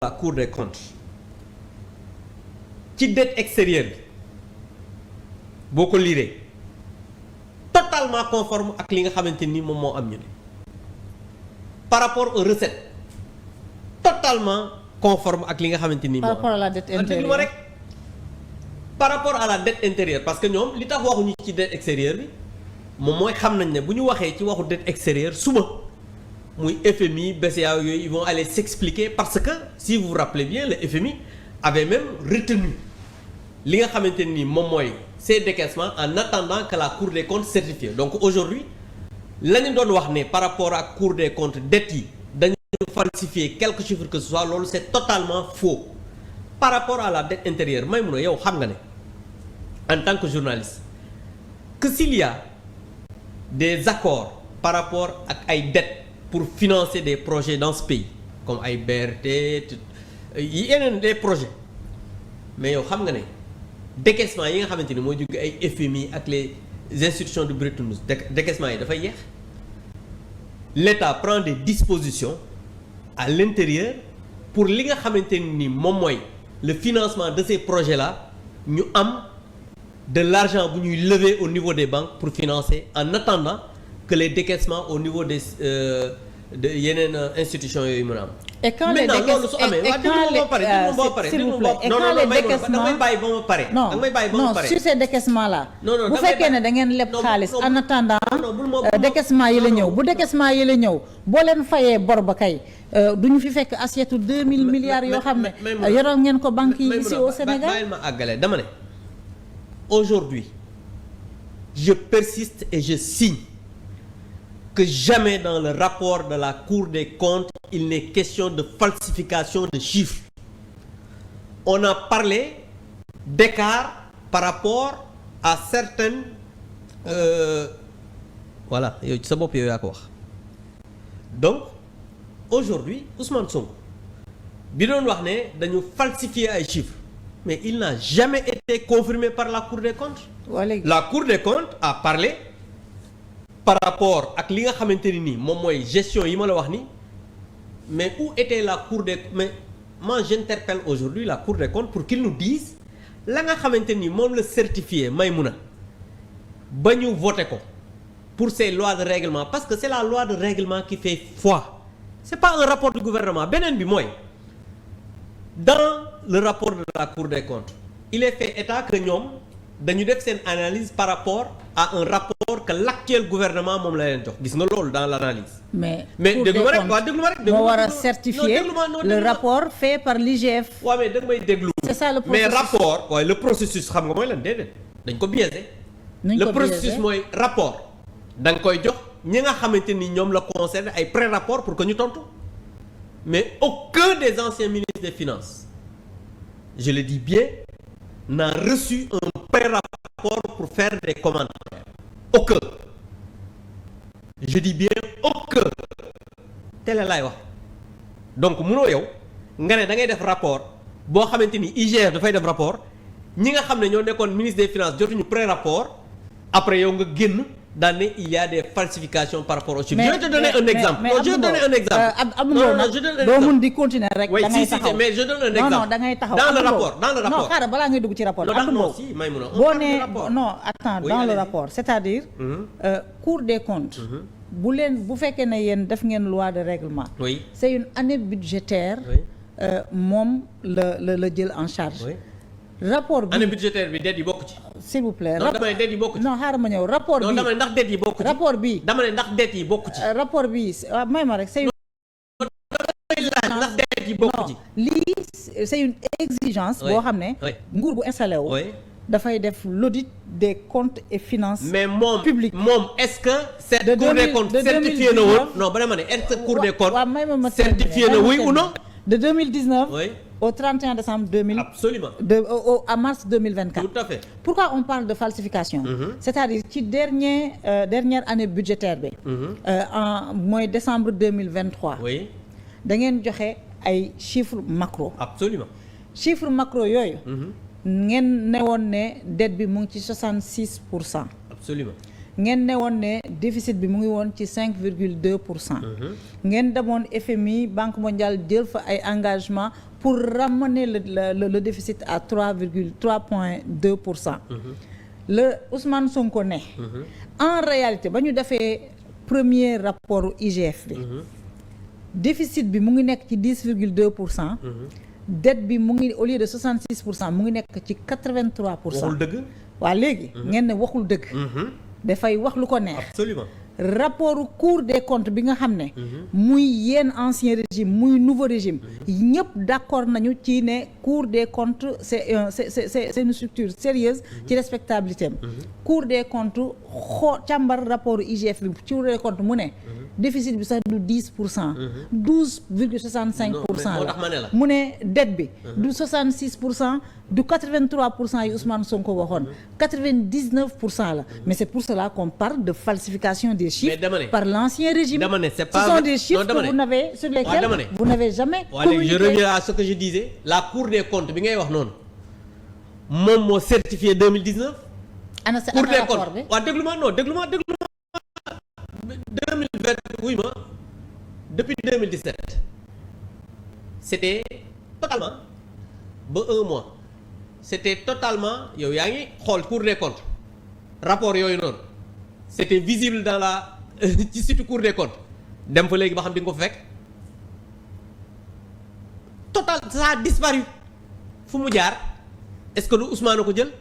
la Cour des comptes ci dette extérieure bi boo ko liiree totalement conforme ak li nga xamante ni moom moo am ñu ne par rapport aux recettes totalement conforme ak li nga xamante ni par rapport à la dette intérieure rek par rapport à la dette intérieure parce que ñoom li tax waxuñu ci dette extérieure bi moom mooy xam nañ ne bu ñu waxee ci waxu dette extérieure suba muy FMI BCEAO yooyu ils vont aller s'expliquer parce que si vous vous rappelez bien le FMI avait même retenu li nga xamante ni moom mooy ces décaissements en attendant que la Cour des comptes certifie donc aujourd'hui la ñu doon wax ne par rapport ak Cour des comptes dettes yi dañu falsifier quelques chiffres que ce soit loolu c'est totalement faux par rapport à la dette intérieure may mun a yow xam nga ne en tant que journaliste que s'il y a des accords par rapport ak ay dettes pour financer des projets dans ce pays comme ay BRT yeneen des projets mais yow xam nga ne décaissement yi nga xamante ni mooy jóge ay FMI ak les institutions de Bretton Woods décaissement yi dafay yeex l'État prend des dispositions à l'intérieur pour li nga xamante ni moom mooy le financement de ces projets là ñu am de l'argent bu ñuy lever au niveau des banques pour financer en attendant que les décaissements au niveau des de yeneen institutions yooyu mën a am. et quand les décaissements s'il vous plaît et quand les décaissements da nga may bàyyi ba ma pare. non sur ces décaissements là. bu fekkee ne da ngeen leb xaalis en attendant décaissement yi la ñëw bu décaissement yi la ñëw boo leen fayee bor ba kay du ñu fi fekk assiette 2000 milliards yoo xam ne yoroon ngeen ko banques yi ici au Sénégal. bàyyil ma àggale dama ne aujourd'hui je persiste et je signe que jamais dans le rapport de la Cour des comptes il n'est question de falsification de chiffres. On a parlé d'écart par rapport à certaines voilà yow ci sa bopp yow yaa ko wax donc aujourd'hui Ousmane Sonko bi doon wax ne dañu falsifier ay chiffres mais il n'a jamais été confirmé par la Cour des comptes. La Cour des comptes a parlé par rapport ak li nga xamante ni nii moom mooy gestion yi ma la wax ni mais où était la Cour des mais moi j'interpelle aujourd'hui la Cour des comptes pour qu'ils nous disent la nga xamante ni moom la certifié Maïmouna ba ñu voté ko pour ces lois de règlement parce que c'est la loi de règlement qui fait foi c'est pas un rapport du gouvernement beneen bi mooy dans le rapport de la Cour des comptes il est fait état que ñoom dañu def seen analyse par rapport à un rapport que l'actuel gouvernement moom la leen jox gis nga loolu dans l'analyse mais déglu ma rek waaw déglu ma rek moo war a certifier le rapport fait par l'IGF. waaw mais da nga may déglu. c'est ça le processus mais rapport waaye le processus xam nga mooy lan déedéet dañ ko biaisé. le processus mooy rapport da nga koy jox ñi nga xamante ni ñoom la concerne ay pré-rapport pour que ñu tontu mais aucun des anciens ministres des finances je le dis bien n'a reçu un pré-rapport pour faire des commentaires aucun je dis bien aucun télé laay wax donc mënoo yow nga ne da ngay def rapport boo xamante ni IGF dafay def rapport ñi nga xam ne ñoo nekkoon ministre des finances jotuñu pré-rapport après yow nga génn daan ne il y a des falsifications par rapport au chiffre. Je vais te donner un exemple. Non, je vais donner un exemple. doo mun di continuer rek. da ngay taxaw mais je donne un exemple. non da ngay taxaw dans le rapport non xaaral balaa ngay dugg ci rapport. non si Maïmouna boo nee non attends dans le rapport c'est-à-dire. Cour des comptes. bu fekkee ne yéen def ngeen loi de règlement. oui c'est une année budgétaire. moom la jël en charge. rapport bi année budgétaire bi dette yi bokk ci. s'il vous plaît non dama ne dette yi bokk ci. non xaaral ma ñëw rapport bi non dama ne ndax dette yi bokk ci. rapport bi dama ne ndax dette yi bokk ci. rapport bi waaw may ma rek c'est une. ndax dette yi bokk ci. lii c'est une exigence. boo xam ne. nguur bu installé wu. dafay def l'audit des comptes et finances. mais moom publiques moom est-ce que. cette Cour des comptes certifié na woon non ba dama ne est-ce que Cour des comptes. waaw may ma certifié na oui ou non. de 2019. oui. au 31 décembre 2000. Absolument. À mars 2024. Tout à fait. Pourquoi on parle de falsification? C'est-à-dire ci dernière année budgétaire bi. En mooy décembre 2023. oui. da ngeen joxe ay chiffres macro. Absolument. chiffres macro yooyu. ngeen ne woon ne dette bi mu ngi ci 66%. Absolument. ngeen ne woon ne déficit bi mu ngi woon ci 5,2%. ngeen demoon FMI Banque mondiale jël fa ay engagement pour ramener le déficit à 3,3,2%. Le Ousmane Sonko ne. En réalité ba ñu defee premier rapport IGF bi. déficit bi mu ngi nekk ci 10,2%. dette bi mu ngi au lieu de 66% mu ngi nekk ci 83%. waxul dëgg. waa léegi. ngeen ne waxul dëgg. dafay wax lu ko neex. absolument. rapport Cour des comptes bi nga xam ne. muy yenn ancien régime muy nouveau régime. ñëpp d'accord nañu ci ne Cour des comptes c'est une structure sérieuse ci respectabilité am. Cour des comptes càmbar rapport IGF bi ci Cour des comptes mu ne. déficit bi sax du 10%. 12,65% la mu ne dette bi. du 66%. du 83% yi Ousmane Sonko waxoon 99% la mais c'est pour cela qu'on parle de falsification des chiffres par l'ancien régime. Ce sont des chiffres que vous n'avez sur lesquels vous n'avez jamais communiqué. Je reviens à ce que je disais, la Cour des comptes bi ngay wax noonu moom moo certifié 2019. ana sa Cour des rapport comptes bi waaw déglu ma 2020 oui ma depuis 2017 c'était totalement ba un mois. C'était totalement yow yaa ngi xool Cour des comptes rapport yooyu noonu c'était visible dans la ci site Cour des comptes dem fa léegi ba xam di nga ko fekk total ça a disparu fu mu jaar est-ce que lu Ousmane ko jël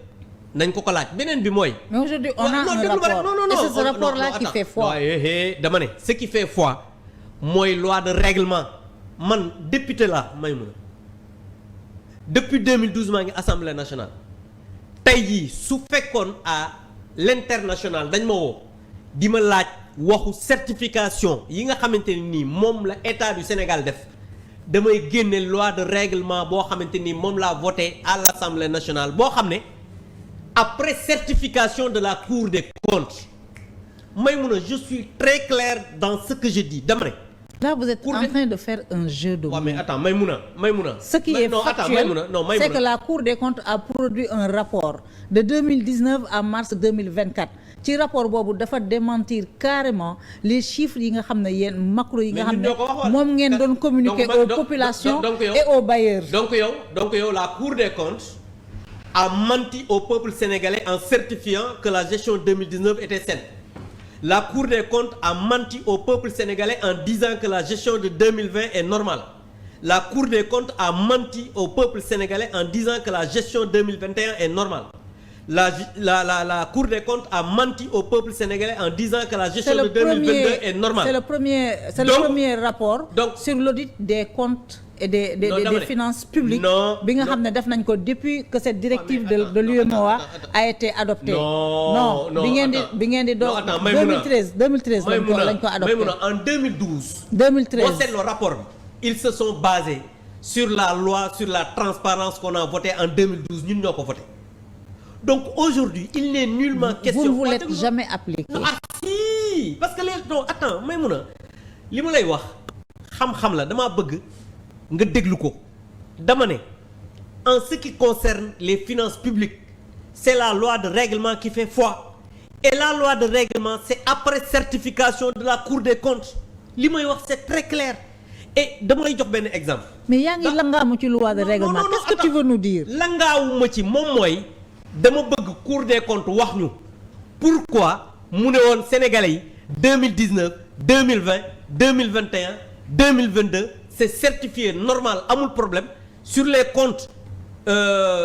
nañ ko laaj beneen bi mooy. mais aujourd'hui on a un rapport et c'est ce rapport-là qui fait foi. dama ne ce qui fait foi mooy loi de règlement man député la may mun a depuis 2012 maa ngi assemblée nationale tey jii su fekkoon à l'international dañ ma woo di ma laaj waxu certification yi nga xamante ni nii moom la état du Sénégal def damay génne loi de règlement boo xamante ni moom laa voté à l'assemblée nationale boo xam ne après certification de la Cour des comptes Maïmouna je suis très clair dans ce que je dis dama ne. Là, vous êtes en train de faire un jeu de mots. Ouais, mais attends, Maïmouna. Ce qui est factuel, c'est que la Cour des comptes a produit un rapport de 2019 à mars 2024. ci rapport boobu dafa démentir carrément les chiffres yi nga xam ne yéen macro yi nga xam ne moom ngeen doon communiquer aux populations et aux bailleurs. Donc yow la Cour des comptes a menti au peuple sénégalais en certifiant que la gestion 2019 était saine. La Cour des comptes a menti au peuple sénégalais en disant que la gestion de 2020 est normale. La Cour des comptes a menti au peuple sénégalais en disant que la gestion 2021 est normale. La Cour des comptes a menti au peuple sénégalais en disant que la gestion de 2022 est normale. C'est le premier rapport sur l'audit des comptes et des finances publiques bi nga xam ne def nañ ko depuis que cette directive de l'UEMOA a été adoptée. Non bi ngeen di doon 2013 lañ ko adopté. En 2012 boo seetloo rapport bi ils se sont basés sur la loi sur la transparence qu'on a votée en 2012 ñun ñoo ko voté. Donc aujourd'hui il n'est nullement question. Vous ne vous l'êtes jamais appliqué. Si parce que attends Maïmouna li ma lay wax xam-xam la damaa bëgg nga déglu ko dama ne en ce qui concerne les finances publiques c'est la loi de règlement qui fait foi et la loi de règlement c'est après certification de la Cour des comptes li may wax c'est très clair et dama lay jox benn exemple. mais yaa ngi langaamu ci loi de règlement qu'est-ce que tu veux nous dire. langaawuma ci moom mooy dama bëgg Cour des comptes wax ñu pourquoi mu ne woon Sénégalais yi 2019 2020 2021 2022 c'est certifié normal amul problème sur les comptes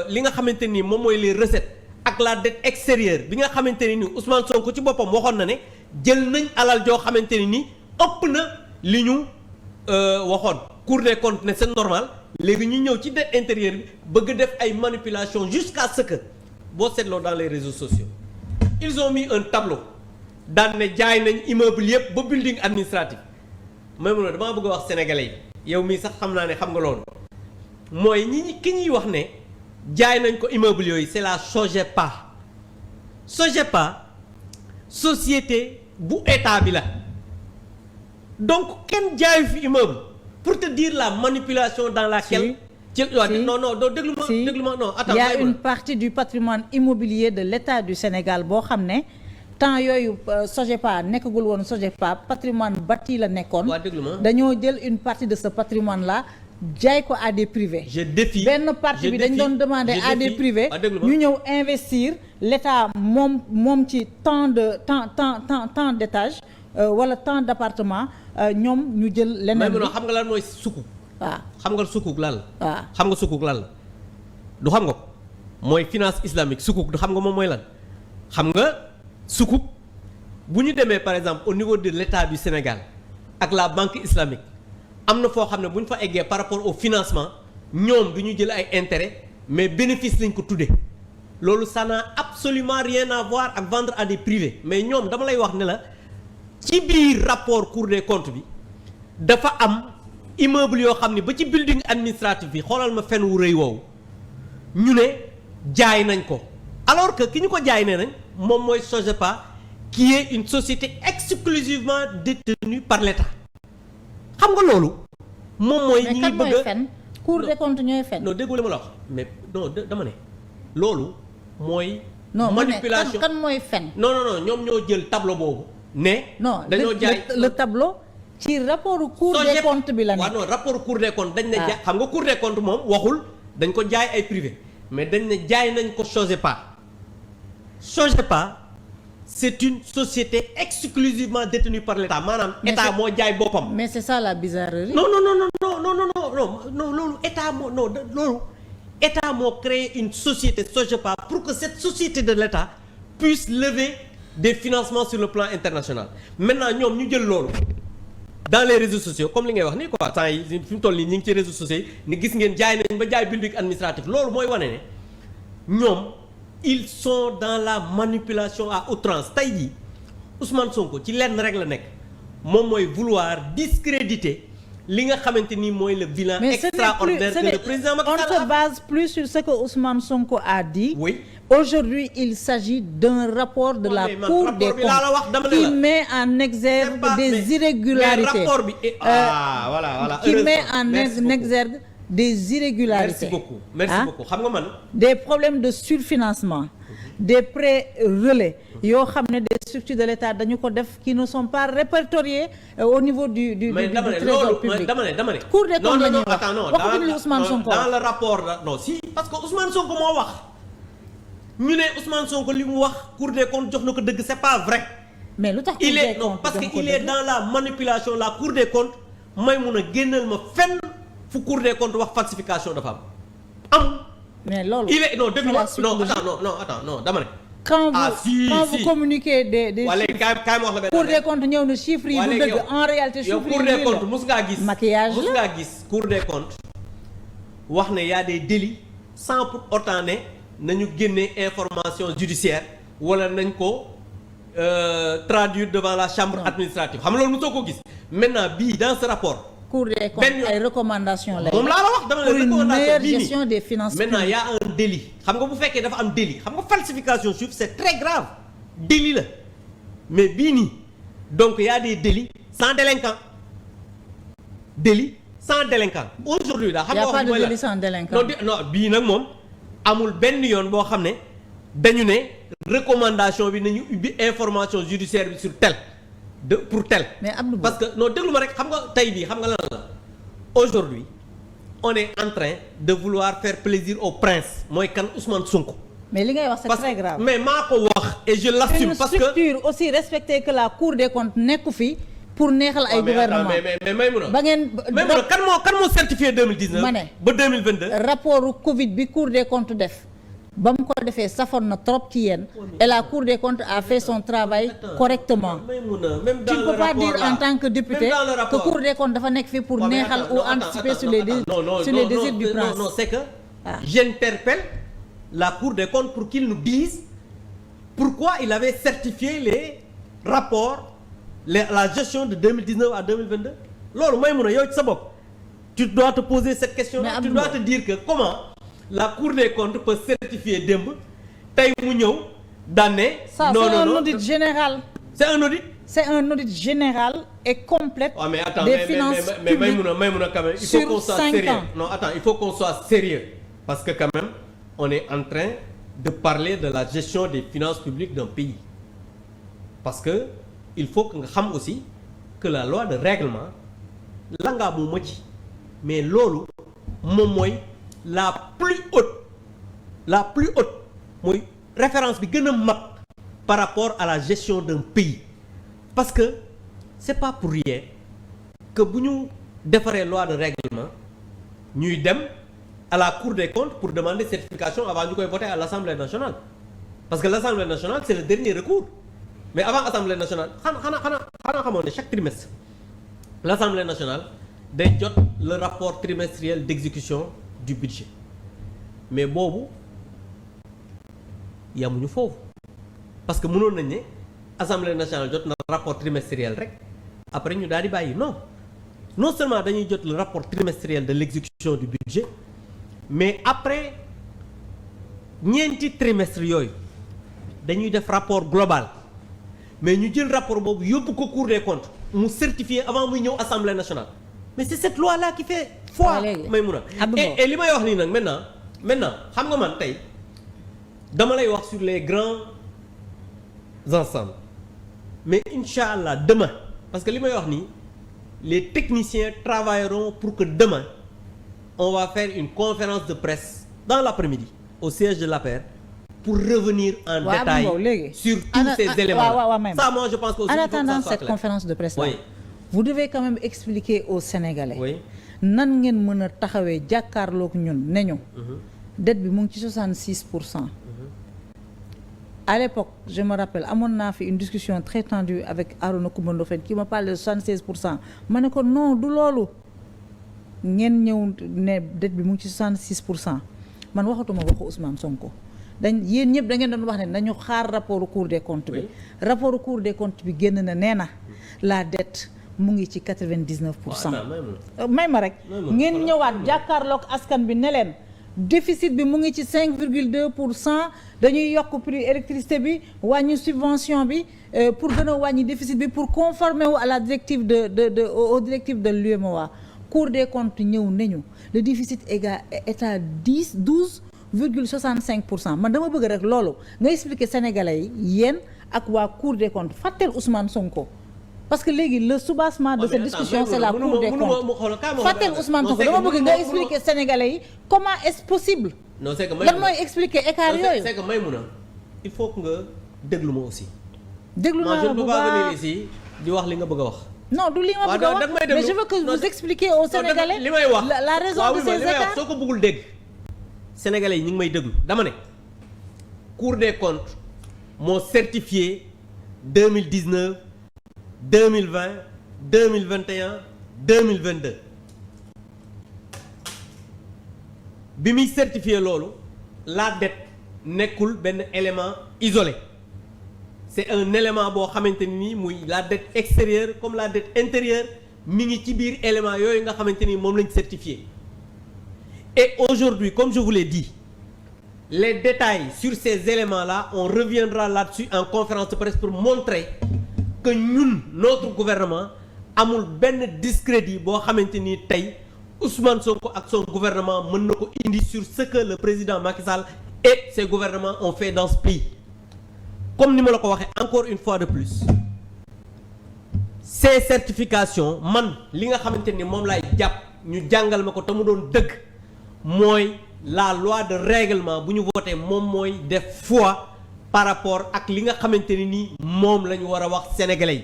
li nga xamante ni moom mooy les recettes ak la dette extérieure bi nga xamante ni Ousmane Sonko ci boppam waxoon na ne jël nañ alal joo xamante ni ëpp na li ñu waxoon Cour des comptes ne c'est normal léegi ñu ñëw ci dette intérieure bi bëgg def ay manipulations jusqu'à ce que boo seetloo dans les réseaux sociaux ils ont mis un tableau daan ne jaay nañ immeuble yëpp ba building administratif may mun a damaa bëgg a wax sénégalais yi yow mii sax xam naa ne xam nga loolu mooy ki ñuy wax ne jaay nañ ko immeuble yooyu c'est la SOGEPA société bu état bi la donc kenn jaayu fi immeuble pour te dire la manipulation dans laquelle déglu ma non attends, il y a une partie du patrimoine immobilier de l'État du Sénégal boo xam ne temps yooyu SOGEPA nekkagul woon SOGEPA patrimoine bâti la nekkoon. waaw déglu ma dañoo jël une partie de ce patrimoine là jaay ko à des privés. je défie benn partie bi dañ doon demander à des privés ñu ñëw investir l'État moom ci tant d'étages wala tant d'appartements ñoom ñu jël leneen bi xam nga lan mooy sukuk. waaw xam nga sukuk lan la. waaw xam nga sukuk lan la du xam nga ko mooy finance islamique sukuk du xam nga moom mooy lan xam nga sukuk bu ñu demee par exemple au niveau de l'État du Sénégal ak la banque islamique am na foo xam ne bu ñu fa eggee par rapport au financement ñoom du ñu jël ay intérêt mais bénéfice lañ ko tuddee loolu ça n'a absolument rien à voir ak vendre à des privés mais ñoom dama lay wax ne la ci biir rapport Cour des comptes bi dafa am immeuble yoo xam ne ba ci building administratif bi xoolal ma fen wu rëy woowu ñu ne jaay nañ ko alors que ki ñu ko jaay nee nañ moom mooy SOGEPA qui est une société exclusivement détenue par l'État xam nga loolu moom mooy ñi ngi bëgg a fen Cour des comptes ñooy fen non déggoo li ma la wax mais non dama ne loolu mooy manipulation kan mooy fen non ñoom ñoo jël tableau boobu ne dañoo jaay le tableau ci rapport Cour des comptes bi la nekk waaw non rapport Cour des comptes dañ ne jaay xam nga Cour des comptes moom waxul dañ ko jaay ay privé mais dañ ne jaay nañ ko SOGEPA c'est une société exclusivement détenue par l'État maanaam État moo jaay boppam. mais c'est ça la bizarrerie. non loolu État moo créé une société SOGEPA pour que cette société de l'État puisse lever des financements sur le plan international maintenant ñoom ñu jël loolu dans les réseaux sociaux comme li ngay wax nii quoi temps yi fi mu toll nii ñu ngi ci réseaux sociaux yi ni gis ngeen jaay nañ ba jaay building administratif loolu mooy wane ne ñoom. Ils sont dans la manipulation à outrance tey jii Ousmane Sonko ci lenn rek la nekk moom mooy vouloir discréditer li nga xamante ni mooy le bilan extraordinaire que le président Macky Sall on se base plus sur ce que Ousmane Sonko a dit. Oui. Aujourd'hui il s'agit d'un rapport de la Cour des comptes qui met en exergue des irrégularités. Mais rapport bi voilà qui met en exergue des irrégularités. Merci beaucoup xam nga man. des problèmes de surfinancement des prêts relais yoo xam ne des structures de l'État dañu ko def qui ne sont pas répertoriés au niveau du trésor public. dama ne Cour des comptes la ñuy wax non waxuñu Ousmane Sonko dans le rapport non si parce que Ousmane Sonko moo wax ñu ne Ousmane Sonko li mu wax Cour des comptes jox na ko dëgg c'est pas vrai. mais lu tax il est non parce que il est dans la manipulation la Cour des comptes may mun a génneel ma fenn. fu Cour des comptes wax falsification dafa am. mais loolu il est non dégg nga non dama ne. quand vous communiquez des wala kaay ma wax la benn Cour des comptes ñëw na chiffres yi du dëgg en réalité chiffres yi Cour des comptes mus ngaa gis maquillage mus ngaa gis Cour des comptes wax ne y a des délits sans pour autant ne nañu génne information judiciaire wala nañ ko traduire devant la chambre administrative xam nga loolu mosoo ko gis maintenant bii dans ce rapport. Cour des comptes ay recommandations lay moom laa la wax dama la pour une meilleure gestion des finances publiques. maintenant y a un délit xam nga bu fekkee dafa am délit xam nga falsification chiffre c'est très grave délit la mais bii nii donc y a des délits sans délinquant aujourd'hui daa xam nga wax mooy la délit sans délinquant non bii nag moom amul benn yoon boo xam ne dañu ne recommandation bi nañu ubbi information judiciaire bi sur tel pour tel. mais Abdou parce que non déglu ma rek xam nga tey bii xam nga lan la aujourd'hui on est en train de vouloir faire plaisir au prince mooy kan Ousmane Sonko. mais li ngay wax c'est très grave. mais maa ko wax et je l'assume parce que une structure aussi respectée que la Cour des comptes nekku fi pour neexal ay gouvernement mais Maïmouna ba ngeen Maïmouna kan moo certifié 2019 ma ne ba 2022 rapport Covid bi Cour des comptes def ba mu ko defee safoon na trop ci yéen et la Cour des comptes a fait son travail correctement. Tu ne peux pas dire en tant que député que Cour des comptes dafa nekk fii pour neexal ou anticiper sur les désirs du prince. non c'est que j'interpelle la Cour des comptes pour qu'ils nous disent pourquoi il avait certifié les rapports la gestion de 2019 à 2022 loolu may mun a yow ci sa bopp tu dois te poser cette question là tu dois te dire que comment la Cour des comptes peut certifier démb tey mu ñëw daan ne non c'est un audit général. c'est un audit général et complète mais attends, des finances publiques Maïmouna quand même il faut qu'on soit sérieux non attends il faut qu'on soit sérieux parce que quand même on est en train de parler de la gestion des finances publiques d'un pays parce que il faut que nga xam aussi que la loi de règlement la ngaa mu mëcc mais loolu moom mooy la plus haute mooy référence bi gën a mag par rapport à la gestion d'un pays parce que c'est pas pour rien que bu ñu defaree loi de règlement ñuy dem à la Cour des comptes pour demander certification avant ñu koy voter à l'Assemblée nationale parce que l'Assemblée nationale c'est le dernier recours mais avant Assemblée nationale xanaa xamoon ne chaque trimestre l'Assemblée nationale day jot le rapport trimestriel d'exécution du budget mais boobu yamuñu foofu parce que mënoon nañ ne Assemblée nationale jot na rapport trimestriel rek après ñu daal di bàyyi non seulement dañuy jot le rapport trimestriel de l'exécution du budget mais après ñeenti trimestre yooyu dañuy def rapport global mais ñu jël rapport boobu yóbbu ko Cour des comptes mu certifié avant muy ñëw Assemblée nationale mais c'est cette loi là qui fait foi Maïmouna et li may wax nii nag maintenant xam nga man tey dama lay wax sur les grands ensembles mais incha allah demain parce que li may wax nii les techniciens travailleront pour que demain on va faire une conférence de presse dans l'après-midi au siège de l'APR pour revenir en détail sur tous ces éléments. Ça, moi, je pense qu'aussi, en attendant cette conférence de presse là, vous devez quand même expliquer aux Sénégalais nan ngeen mën a taxawee jàkkaarloog ñun ne ñu dette bi mu ngi ci 66%. À l'époque, je me rappelle amoon naa fi une discussion très tendue avec Arona Coumba Ndoffène qui me parle de 76%. ma ne ko non du loolu ngeen ñëw ne dette bi mu ngi ci 66%. man waxatuma waxu Ousmane Sonko yéen ñëpp da ngeen doon wax ne nañu xaar rapport Cour des comptes bi rapport Cour des comptes bi génn na nee na la dette mu ngi ci 99%. may ma rek ngeen ñëwaat jàkkaarloog askan bi ne leen déficit bi mu ngi ci 5,2%. dañuy yokk prix électricité bi wàññi subvention bi pour gën a wàññi déficit bi pour conformer wu à la directive aux directives de l'UEMOA. Cour des comptes ñëw nañu le déficit est à 12,65%. man dama bëgg rek loolu nga expliquer Sénégalais yi yéen ak waa Cour des comptes fàtteel Ousmane Sonko parce que léegi le soubassement de cette discussion c'est la Cour des comptes fàtteel Ousmane Sonko dama bëgg nga expliquer Sénégalais yi comment est-ce possible. non c'est que lan mooy expliquer écart yooyu. c'est que Maïmouna il faut que nga déglu ma aussi. déglu naa la bu baax je ne peux pas venir ici di wax li nga bëgg a wax. non du li ma bëgg a wax mais je veux que vous expliquiez aux Sénégalais li may wax la raison de ces écarts. soo ko bëggul dégg Sénégalais yi ñu ngi may déglu dama ne Cour des comptes moo certifié 2019 2020 2021 2022 bi muy certifié loolu la dette nekkul benn élément isolé c'est un élément boo xamante ni muy la dette extérieure comme la dette intérieure mi ngi ci biir élément yooyu nga xamante ni moom lañ certifié et aujourd'hui comme je vous l'ai dit les détails sur ces éléments-là on reviendra là-dessus en conférence de presse pour montrer que ñun notre gouvernement amul benn discrédit boo xamante ni tey Ousmane Sonko ak son gouvernement mën na ko indi sur ce que le président Macky Sall et ses gouvernements ont fait dans ce pays comme ni ma la ko waxee encore une fois de plus ces certifications man li nga xamante ni moom laay jàpp ñu jàngal ma ko te mu doon dëgg mooy la loi de règlement bu ñu voté moom mooy def foi par rapport ak li nga xamante ni nii moom la ñu war a wax sénégalais yi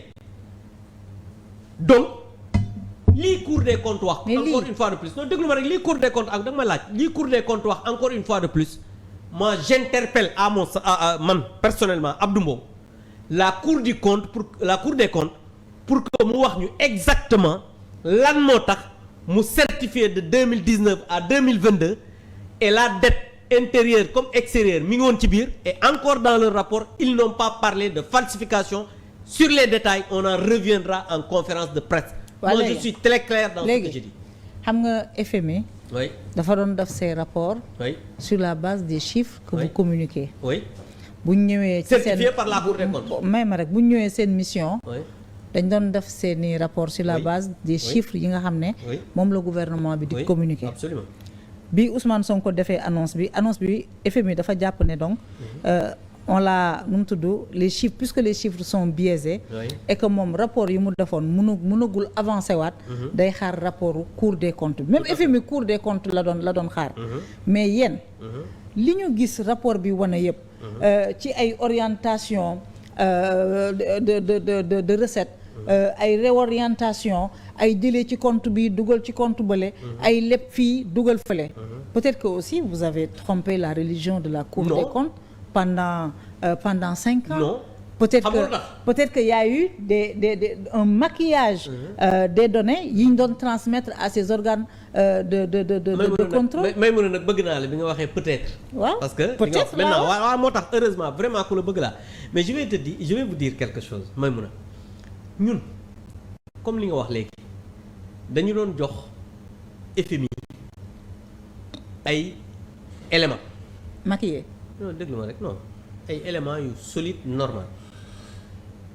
donc lii Cour des comptes wax encore une fois de plus non déglu ma rek lii Cour des comptes ak da nga ma laaj lii Cour des comptes wax encore une fois de plus moi j'interpelle à man personnellement Abdou Mbow la Cour des comptes pour que mu wax ñu exactement lan moo tax mu certifié de 2019 à 2022 et la dette intérieure comme extérieure mi ngi woon ci biir et encore dans le rapport ils n'ont pas parlé de falsification sur les détails on en reviendra en conférence de presse. moi je suis très clair dans ce que je dis. xam nga FMI. oui dafa doon def ses rapports. oui sur la base des chiffres que vous communiquez. oui bu ñu ñëwee. ci seen certifié par la Cour des comptes. may ma rek bu ñu ñëwee seen mission. oui dañ doon def seeni rapport sur la base des chiffres yi nga xam ne. moom la gouvernement bi di communiquer. absolument bi Ousmane Sonko defee annonce bi FMI dafa jàpp ne donc on l'a nu mu tudd les chiffres puisque les chiffres sont biaisés. Oui. Et que moom rapport yi mu defoon mënagul avancé waat. day xaar rapportu Cour des comptes même FMI Cour des comptes la doon xaar. mais yéen. li ñu gis rapport bi wane yëpp. ci ay orientation de recette. ay réorientation ay jëlee ci compte bi dugal ci compte bële. ay lépp fii dugal fële. peut-être que aussi vous avez trompé la religion de la Cour des comptes pendant 5 ans. Non. Peut-être que y a eu un maquillage des données yi ñu doon transmettre à ces organes de contrôle. may mën a nag bëgg naa la bi nga waxee peut-être. waaw parce que peut-être maintenant waaw moo tax heureusement vraiment ku la bëgg laa mais je vais vous dire quelque chose may mën a ñun comme li nga wax léegi dañu doon jox FMI ay éléments. maquillé. non déglu ma rek non ay éléments yu solide normal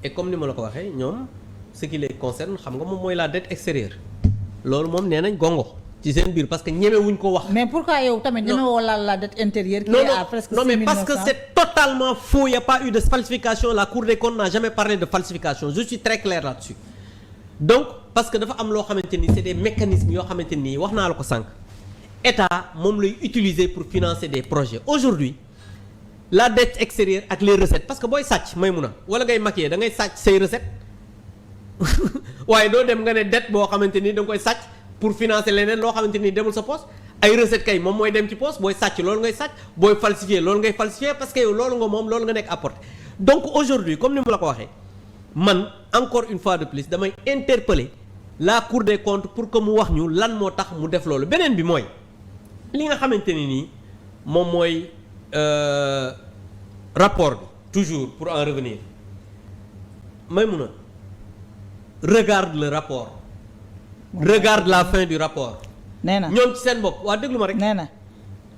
et comme ni ma la ko waxee ñoom ce qui les concerne xam nga moom mooy la dette extérieure loolu moom nee nañ gongo ci seen biir parce que ñemewuñ ko wax. mais pourquoi yow tamit ñemewoo la dette intérieure. qui est à presque 6 900. Non mais parce que c'est totalement faux, il n'y a pas eu de falsification, la Cour des comptes n'a jamais parlé de falsification, je suis très clair là-dessus. Donc parce que dafa am loo xamante ni c'est des mécanismes yoo xamante ni wax naa la ko sànq état moom lay utiliser pour financer des projets. Aujourd'hui la dette extérieure ak les recettes parce que booy sàcc may mun a wala ngay maquiller da ngay sàcc say recettes waaye doo dem nga ne dette boo xamante ni da nga koy sàcc pour financer leneen loo xamante ni demul sa poche ay recettes kay moom mooy dem ci poche booy sàcc loolu ngay sàcc booy falsifier loolu ngay falsifier parce que yow loolu nga moom loolu nga nekk apporter. Donc aujourd'hui comme ni ma la ko waxee man encore une fois de plus damay interpeller la Cour des comptes pour que mu wax ñu lan moo tax mu def loolu beneen bi mooy li nga xamante ni nii moom mooy rapport bi toujours pour en revenir may mun a regarde le rapport regarde la fin du rapport nee na ñoom ci seen bopp waa déglu ma rek nee na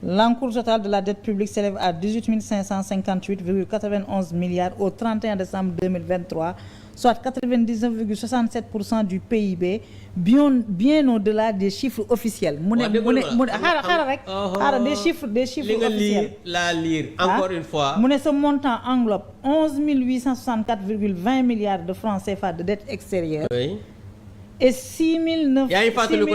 l'encours total de la dette publique s'élève à 18 558,91 milliards au 31 décembre 2023 soit 99,67% du PIB bien au-delà des chiffres officiels. mu ne xaaral rek. xaaral des chiffres officiels. li nga lire encore une fois. mu ne ce montant englobe 11 864,20 milliards de francs CFA de dette extérieure. Oui. Et 6 yaa ngi fàttaliku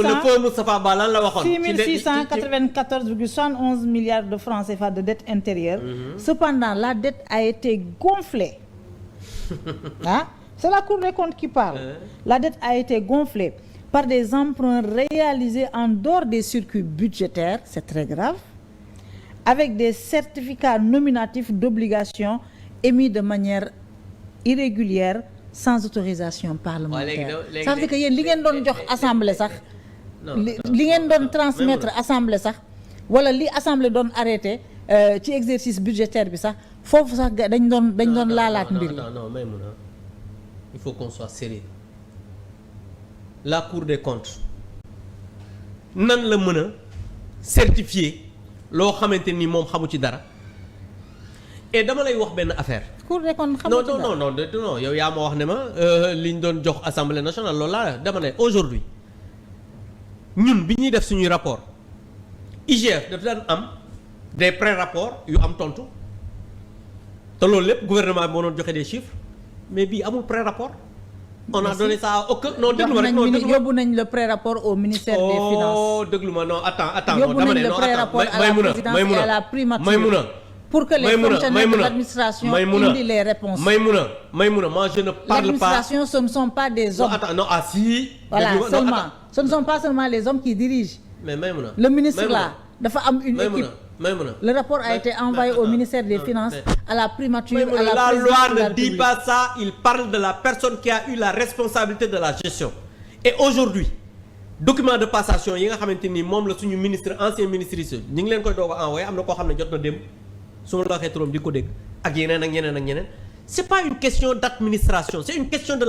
le feu Moustapha Ba lan la waxoon. 6 694,71 milliards de francs CFA de dette intérieure. Cependant la dette a été gonflée. C'est la Cour des comptes qui parle. La dette a été gonflée par des emprunts réalisés en dehors des circuits budgétaires, c'est très grave, avec des certificats nominatifs d'obligations émis de manière irrégulière sans autorisation parlementaire. Ça veut dire que yéen li ngeen doon jox assemblée sax li ngeen doon transmettre assemblée sax wala li assemblée doon arrêté ci exercice budgétaire bi sax foofu sax dañ doon laalaat mbir yi. Non Maïmouna, il faut qu'on soit sérieux. La Cour des comptes nan la mën a certifier loo xamante ni moom xamu ci dara et dama lay wax benn affaire. Cour des comptes xamu ci dara non yow yaa ma wax ne ma li ñu doon jox assemblée nationale loolu laa dama ne aujourd'hui ñun bi ñuy def suñuy rapport IGF daf daan am des pré-rapports yu am tontu te loolu lépp gouvernement bi moo doon joxe des chiffres mais bii amul pré-rapport. On a donné ça à aucun. Non déglu ma rek non déglu ma yóbbu nañ le pré-rapport au ministère des finances. Oh déglu ma non attends yóbbu nañ le pré-rapport à la présidence et à la primature. Pour que les fonctionnaires de l'administration indient les réponses. Maïmouna, moi je ne parle pas. L'administration, ce ne sont pas des hommes. Non, si. Voilà, seulement. Ce ne sont pas seulement les hommes qui dirigent. Mais Maïmouna. Le ministre là, dafa am une équipe. Maïmouna. Le rapport a été envoyé au ministère des Finances, à la primature, à la présidence. La loi ne dit pas ça, il parle de la personne qui a eu la responsabilité de la gestion. Et aujourd'hui, document de passation yi nga xamante ni moom la suñu ministre ancien ministre yi ñu ngi leen koy doog a envoyé am na koo xam ne jot na dem su ma la waxee turam di ko dégg ak yeneen ak ñeneen ak ñeneen c'est pas une question d'administration, c'est une question de